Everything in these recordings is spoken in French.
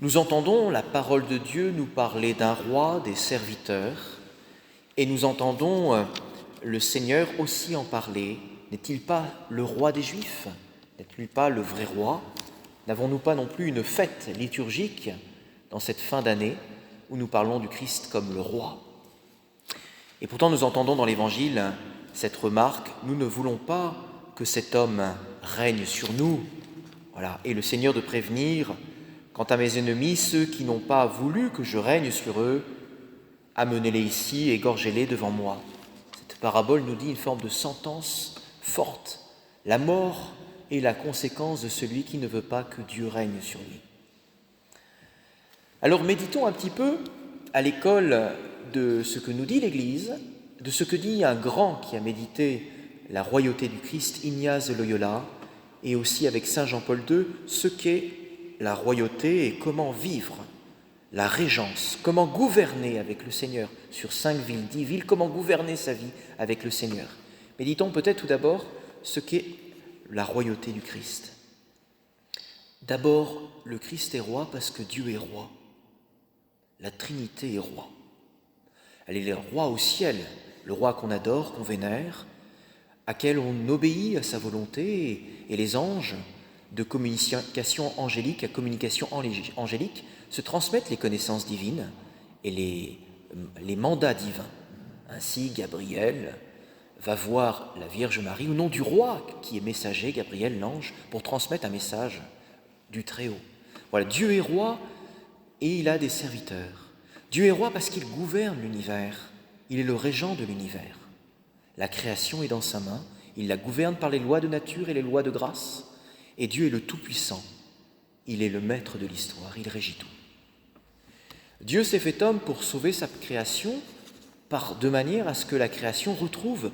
Nous entendons la parole de Dieu nous parler d'un roi, des serviteurs, et nous entendons le Seigneur aussi en parler. N'est-il pas le roi des Juifs? N'est-il pas le vrai roi? N'avons-nous pas non plus une fête liturgique dans cette fin d'année où nous parlons du Christ comme le roi? Et pourtant nous entendons dans l'Évangile cette remarque: nous ne voulons pas que cet homme règne sur nous. Voilà. Et le Seigneur de prévenir: quant à mes ennemis, ceux qui n'ont pas voulu que je règne sur eux, amenez-les ici, égorgez-les devant moi. Cette parabole nous dit une forme de sentence forte. La mort est la conséquence de celui qui ne veut pas que Dieu règne sur lui. Alors méditons un petit peu à l'école de ce que nous dit l'Église, de ce que dit un grand qui a médité la royauté du Christ, Ignace de Loyola, et aussi avec saint Jean-Paul II, ce qu'est la royauté et comment vivre la régence, comment gouverner avec le Seigneur sur 5 villes, 10 villes, comment gouverner sa vie avec le Seigneur. Méditons peut-être tout d'abord ce qu'est la royauté du Christ. D'abord, le Christ est roi parce que Dieu est roi. La Trinité est roi. Elle est le roi au ciel, le roi qu'on adore, qu'on vénère, à quel on obéit à sa volonté, et les anges, de communication angélique à communication angélique, se transmettent les connaissances divines et les mandats divins. Ainsi, Gabriel va voir la Vierge Marie au nom du roi qui est messager, Gabriel l'ange, pour transmettre un message du Très-Haut. Voilà, Dieu est roi et il a des serviteurs. Dieu est roi parce qu'il gouverne l'univers, il est le régent de l'univers. La création est dans sa main, il la gouverne par les lois de nature et les lois de grâce. Et Dieu est le Tout-Puissant, il est le maître de l'histoire, il régit tout. Dieu s'est fait homme pour sauver sa création de manière à ce que la création retrouve,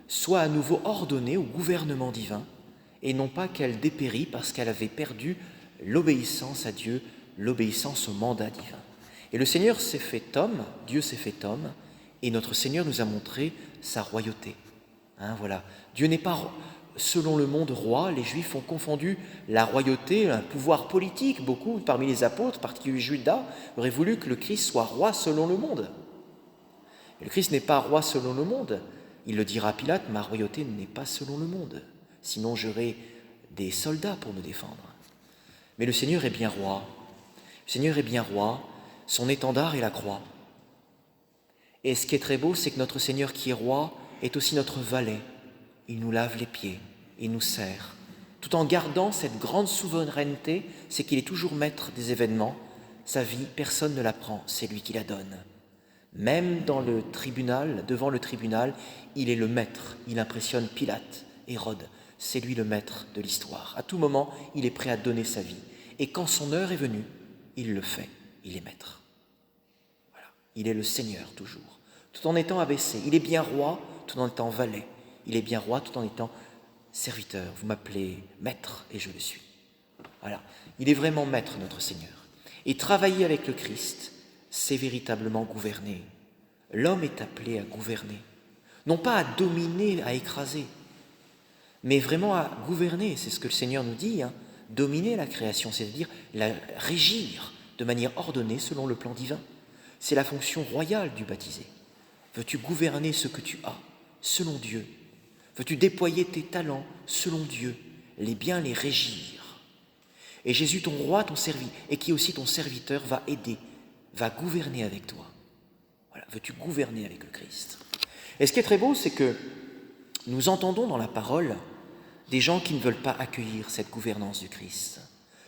soit à nouveau ordonnée au gouvernement divin, et non pas qu'elle dépérit parce qu'elle avait perdu l'obéissance à Dieu, l'obéissance au mandat divin. Et le Seigneur s'est fait homme, Dieu s'est fait homme, et notre Seigneur nous a montré sa royauté. Voilà. Dieu n'est pas selon le monde roi. Les Juifs ont confondu la royauté, un pouvoir politique. Beaucoup parmi les apôtres, particulièrement Judas, auraient voulu que le Christ soit roi selon le monde. Et le Christ n'est pas roi selon le monde. Il le dira à Pilate: ma royauté n'est pas selon le monde, sinon j'aurai des soldats pour me défendre. Mais le Seigneur est bien roi. Le Seigneur est bien roi, son étendard est la croix. Et ce qui est très beau, c'est que notre Seigneur qui est roi est aussi notre valet. Il nous lave les pieds, il nous sert. Tout en gardant cette grande souveraineté, c'est qu'il est toujours maître des événements. Sa vie, personne ne la prend, c'est lui qui la donne. Même dans le tribunal, devant le tribunal, il est le maître. Il impressionne Pilate, Hérode. C'est lui le maître de l'histoire. À tout moment, il est prêt à donner sa vie. Et quand son heure est venue, il le fait. Il est maître. Voilà. Il est le Seigneur toujours, tout en étant abaissé. Il est bien roi, tout en étant valet. Il est bien roi, tout en étant serviteur. Vous m'appelez maître et je le suis. Voilà. Il est vraiment maître, notre Seigneur. Et travailler avec le Christ, c'est véritablement gouverner. L'homme est appelé à gouverner. Non pas à dominer, à écraser, mais vraiment à gouverner. C'est ce que le Seigneur nous dit, dominer la création, c'est-à-dire la régir de manière ordonnée selon le plan divin. C'est la fonction royale du baptisé. Veux-tu gouverner ce que tu as, selon Dieu? Veux-tu déployer tes talents selon Dieu, les bien les régir? Et Jésus, ton roi, ton servi, et qui est aussi ton serviteur, va aider, va gouverner avec toi. Voilà, veux-tu gouverner avec le Christ? Et ce qui est très beau, c'est que nous entendons dans la parole des gens qui ne veulent pas accueillir cette gouvernance du Christ.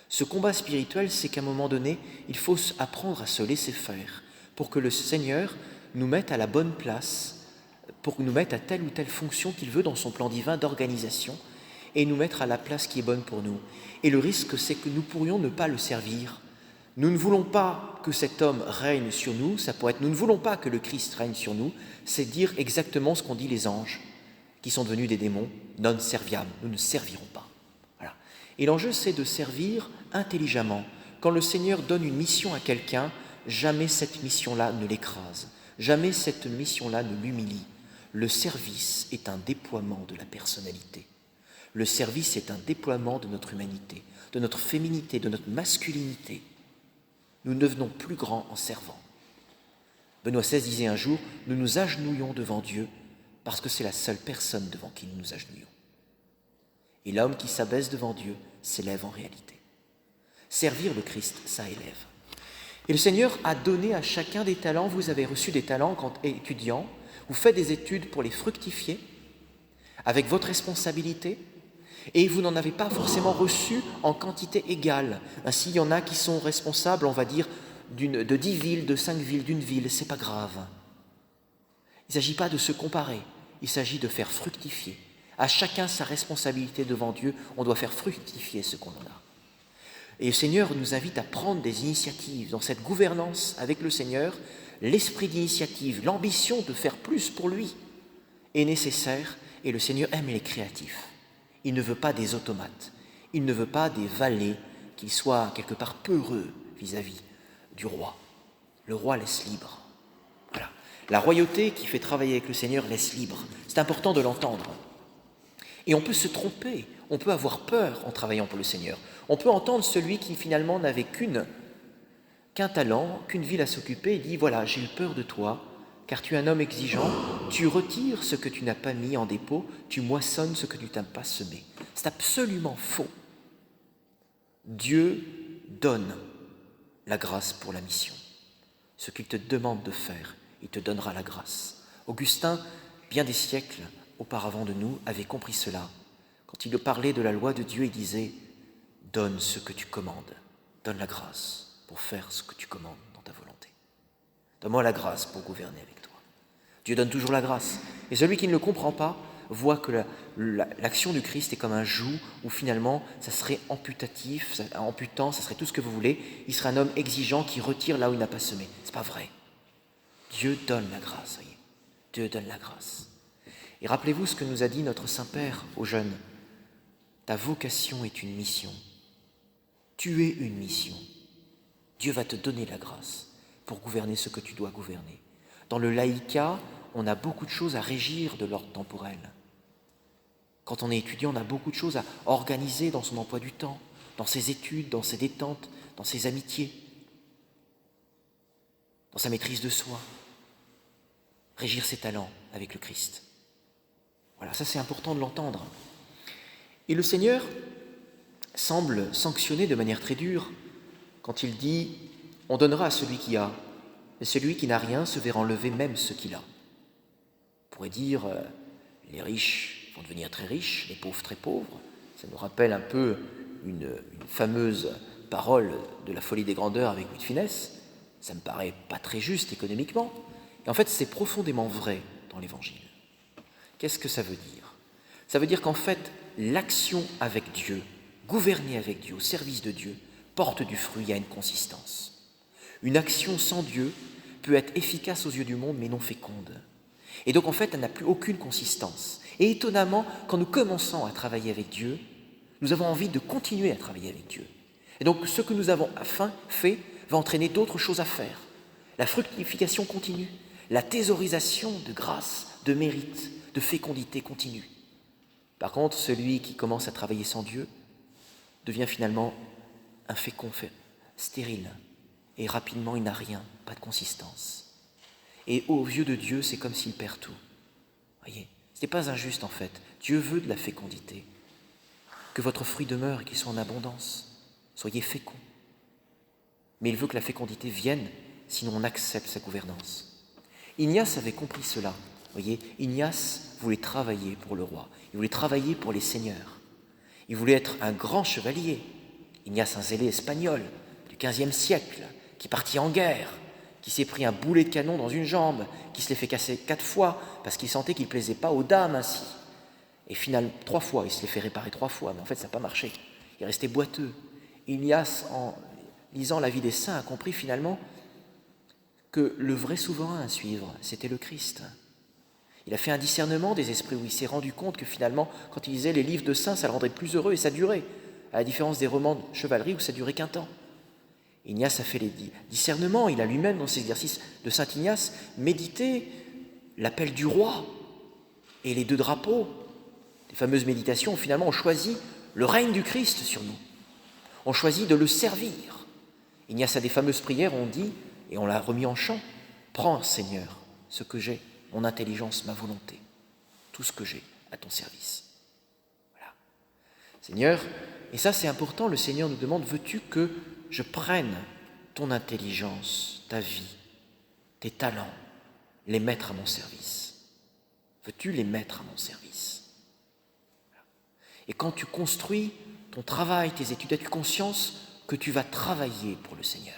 Ce combat spirituel, c'est qu'à un moment donné, il faut apprendre à se laisser faire pour que le Seigneur nous mette à la bonne place, pour nous mettre à telle ou telle fonction qu'il veut dans son plan divin d'organisation et nous mettre à la place qui est bonne pour nous. Et le risque, c'est que nous pourrions ne pas le servir. Nous ne voulons pas que cet homme règne sur nous, ça pourrait être, nous ne voulons pas que le Christ règne sur nous, c'est dire exactement ce qu'ont dit les anges, qui sont devenus des démons, non serviam, nous ne servirons pas. Voilà. Et l'enjeu, c'est de servir intelligemment. Quand le Seigneur donne une mission à quelqu'un, jamais cette mission-là ne l'écrase, jamais cette mission-là ne l'humilie. Le service est un déploiement de la personnalité. Le service est un déploiement de notre humanité, de notre féminité, de notre masculinité. nous ne devenons plus grands en servant. Benoît XVI disait un jour, nous nous agenouillons devant Dieu parce que c'est la seule personne devant qui nous nous agenouillons. Et l'homme qui s'abaisse devant Dieu s'élève en réalité. Servir le Christ, ça élève. Et le Seigneur a donné à chacun des talents. Vous avez reçu des talents quand étudiant. Vous faites des études pour les fructifier avec votre responsabilité. Et vous n'en avez pas forcément reçu en quantité égale. Ainsi, il y en a qui sont responsables, on va dire, de 10 villes, de 5 villes, d'une ville. C'est pas grave. Il ne s'agit pas de se comparer. Il s'agit de faire fructifier. À chacun sa responsabilité devant Dieu. On doit faire fructifier ce qu'on en a. Et le Seigneur nous invite à prendre des initiatives dans cette gouvernance avec le Seigneur. L'esprit d'initiative, l'ambition de faire plus pour lui est nécessaire et le Seigneur aime les créatifs. Il ne veut pas des automates, il ne veut pas des valets qui soient quelque part peureux vis-à-vis du roi. Le roi laisse libre. Voilà. La royauté qui fait travailler avec le Seigneur laisse libre. C'est important de l'entendre. Et on peut se tromper, on peut avoir peur en travaillant pour le Seigneur. On peut entendre celui qui finalement n'avait qu'un talent, qu'une ville à s'occuper, et dit « Voilà, j'ai eu peur de toi, car tu es un homme exigeant, tu retires ce que tu n'as pas mis en dépôt, tu moissonnes ce que tu n'as pas semé. » C'est absolument faux. Dieu donne la grâce pour la mission. Ce qu'il te demande de faire, il te donnera la grâce. Augustin, bien des siècles auparavant de nous, avait compris cela. Quand il parlait de la loi de Dieu, il disait « Donne ce que tu commandes, donne la grâce pour faire ce que tu commandes dans ta volonté. Donne-moi la grâce pour gouverner avec toi. » Dieu donne toujours la grâce. Et celui qui ne le comprend pas voit que l'action du Christ est comme un joug où finalement ça serait amputatif, amputant, ça serait tout ce que vous voulez. Il serait un homme exigeant qui retire là où il n'a pas semé. C'est pas vrai. Dieu donne la grâce, voyez. Dieu donne la grâce. Et rappelez-vous ce que nous a dit notre Saint-Père aux jeunes. Ta vocation est une mission. Tu es une mission. Dieu va te donner la grâce pour gouverner ce que tu dois gouverner. Dans le laïcat, on a beaucoup de choses à régir de l'ordre temporel. Quand on est étudiant, on a beaucoup de choses à organiser dans son emploi du temps, dans ses études, dans ses détentes, dans ses amitiés, dans sa maîtrise de soi. Régir ses talents avec le Christ. Voilà, ça c'est important de l'entendre. Et le Seigneur semble sanctionner de manière très dure quand il dit « On donnera à celui qui a, et celui qui n'a rien se verra enlever même ce qu'il a. » On pourrait dire les riches vont devenir très riches, les pauvres très pauvres. Ça nous rappelle un peu une fameuse parole de la folie des grandeurs avec Louis de Funès. Ça me paraît pas très juste économiquement. Et en fait, c'est profondément vrai dans l'Évangile. Qu'est-ce que ça veut dire? Ça veut dire qu'en fait, l'action avec Dieu, gouverner avec Dieu, au service de Dieu, porte du fruit à une consistance. Une action sans Dieu peut être efficace aux yeux du monde, mais non féconde. Et donc, en fait, elle n'a plus aucune consistance. Et étonnamment, quand nous commençons à travailler avec Dieu, nous avons envie de continuer à travailler avec Dieu. Et donc, ce que nous avons fait va entraîner d'autres choses à faire. La fructification continue, la thésaurisation de grâce, de mérite, de fécondité continue. Par contre, celui qui commence à travailler sans Dieu devient finalement infécond, stérile, et rapidement il n'a rien, pas de consistance. Et aux yeux de Dieu, c'est comme s'il perd tout. Voyez, ce n'est pas injuste en fait. Dieu veut de la fécondité. Que votre fruit demeure et qu'il soit en abondance. Soyez féconds. Mais il veut que la fécondité vienne, sinon on accepte sa gouvernance. Ignace avait compris cela. Voyez, Ignace voulait travailler pour le roi. Il voulait travailler pour les seigneurs. Il voulait être un grand chevalier. Ignace, un zélé espagnol du XVe siècle, qui partit en guerre, qui s'est pris un boulet de canon dans une jambe, qui se l'est fait casser 4 fois parce qu'il sentait qu'il ne plaisait pas aux dames ainsi. Et finalement, 3 fois, il se l'est fait réparer 3 fois, mais en fait ça n'a pas marché. Il est resté boiteux. Ignace, en lisant la vie des saints, a compris finalement que le vrai souverain à suivre, c'était le Christ. Il a fait un discernement des esprits où il s'est rendu compte que finalement, quand il lisait les livres de saints, ça le rendrait plus heureux et ça durait, à la différence des romans de chevalerie où ça durait qu'un temps. Ignace a fait les discernements, il a lui-même, dans ses exercices de Saint Ignace, médité l'appel du roi et les 2 drapeaux. Les fameuses méditations, finalement, on choisit le règne du Christ sur nous. On choisit de le servir. Ignace a des fameuses prières, on dit, et on l'a remis en chant, « Prends, Seigneur, ce que j'ai, mon intelligence, ma volonté, tout ce que j'ai à ton service. » Voilà. Seigneur, et ça c'est important, le Seigneur nous demande, veux-tu que je prenne ton intelligence, ta vie, tes talents, les mettre à mon service? Veux-tu les mettre à mon service? Et quand tu construis ton travail, tes études, as-tu conscience que tu vas travailler pour le Seigneur?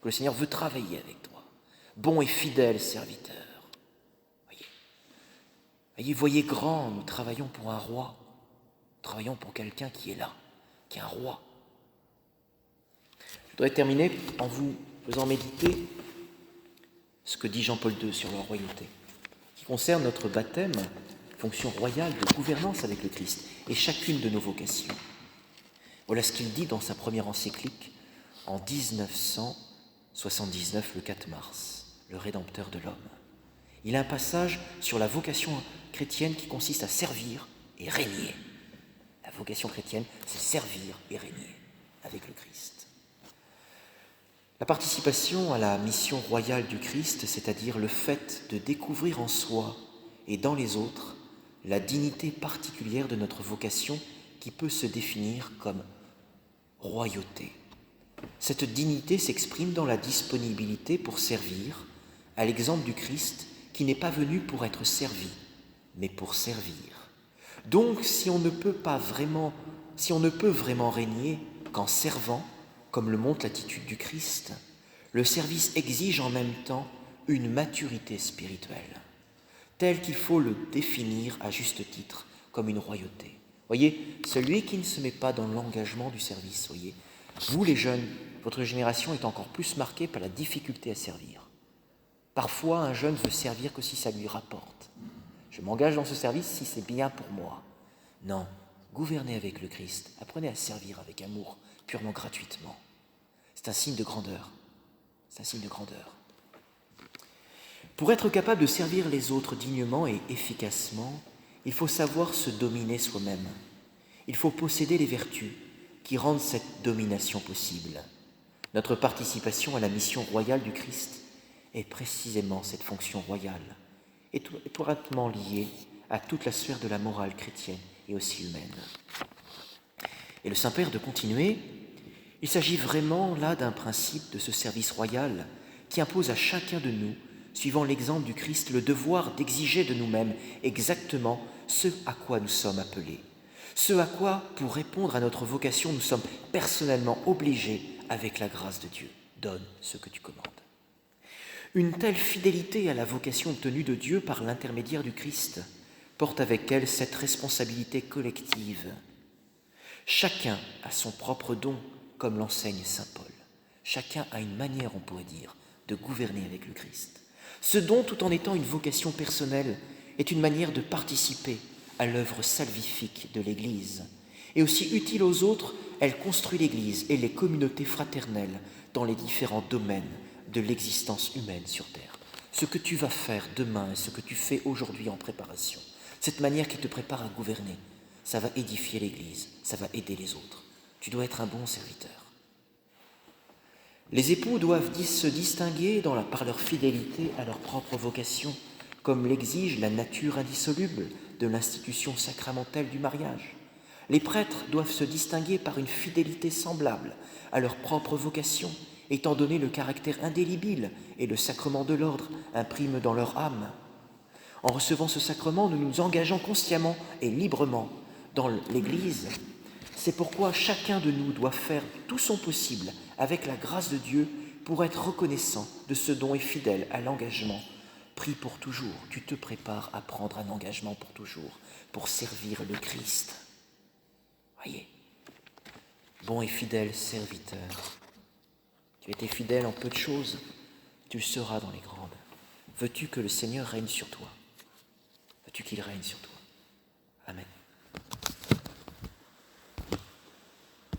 Que le Seigneur veut travailler avec toi. Bon et fidèle serviteur. Voyez grand, nous travaillons pour un roi. Nous travaillons pour quelqu'un qui est là, qui est un roi. Je voudrais terminer en vous faisant méditer ce que dit Jean-Paul II sur la royauté, qui concerne notre baptême, fonction royale de gouvernance avec le Christ, et chacune de nos vocations. Voilà ce qu'il dit dans sa première encyclique en 1979, le 4 mars, le Rédempteur de l'homme. Il a un passage sur la vocation chrétienne qui consiste à servir et régner. La vocation chrétienne, c'est servir et régner avec le Christ. La participation à la mission royale du Christ, c'est-à-dire le fait de découvrir en soi et dans les autres la dignité particulière de notre vocation qui peut se définir comme royauté. Cette dignité s'exprime dans la disponibilité pour servir, à l'exemple du Christ qui n'est pas venu pour être servi, mais pour servir. Donc, si on ne peut vraiment régner qu'en servant, comme le montre l'attitude du Christ, le service exige en même temps une maturité spirituelle, telle qu'il faut le définir à juste titre comme une royauté. Voyez, celui qui ne se met pas dans l'engagement du service, voyez, vous les jeunes, votre génération est encore plus marquée par la difficulté à servir. Parfois, un jeune veut servir que si ça lui rapporte. Je m'engage dans ce service si c'est bien pour moi. Non, gouvernez avec le Christ, apprenez à servir avec amour, purement gratuitement. C'est un signe de grandeur. C'est un signe de grandeur. Pour être capable de servir les autres dignement et efficacement, il faut savoir se dominer soi-même. Il faut posséder les vertus qui rendent cette domination possible. Notre participation à la mission royale du Christ est précisément cette fonction royale, étroitement liée à toute la sphère de la morale chrétienne et aussi humaine. Et le Saint-Père de continuer, il s'agit vraiment là d'un principe de ce service royal qui impose à chacun de nous, suivant l'exemple du Christ, le devoir d'exiger de nous-mêmes exactement ce à quoi nous sommes appelés, ce à quoi, pour répondre à notre vocation, nous sommes personnellement obligés avec la grâce de Dieu. Donne ce que tu commandes. Une telle fidélité à la vocation obtenue de Dieu par l'intermédiaire du Christ porte avec elle cette responsabilité collective. Chacun a son propre don, comme l'enseigne saint Paul. Chacun a une manière, on pourrait dire, de gouverner avec le Christ. Ce don, tout en étant une vocation personnelle, est une manière de participer à l'œuvre salvifique de l'Église. Et aussi utile aux autres, elle construit l'Église et les communautés fraternelles dans les différents domaines de l'existence humaine sur terre. Ce que tu vas faire demain et ce que tu fais aujourd'hui en préparation, cette manière qui te prépare à gouverner, ça va édifier l'Église, ça va aider les autres. Tu dois être un bon serviteur. Les époux doivent se distinguer par leur fidélité à leur propre vocation, comme l'exige la nature indissoluble de l'institution sacramentelle du mariage. Les prêtres doivent se distinguer par une fidélité semblable à leur propre vocation, étant donné le caractère indélébile et le sacrement de l'ordre imprime dans leur âme. En recevant ce sacrement, nous nous engageons consciemment et librement dans l'Église. C'est pourquoi chacun de nous doit faire tout son possible avec la grâce de Dieu pour être reconnaissant de ce don et fidèle à l'engagement pris pour toujours. Tu te prépares à prendre un engagement pour toujours, pour servir le Christ. Voyez, bon et fidèle serviteur, tu étais fidèle en peu de choses, tu le seras dans les grandes. Veux-tu que le Seigneur règne sur toi? Veux-tu qu'il règne sur toi? Amen.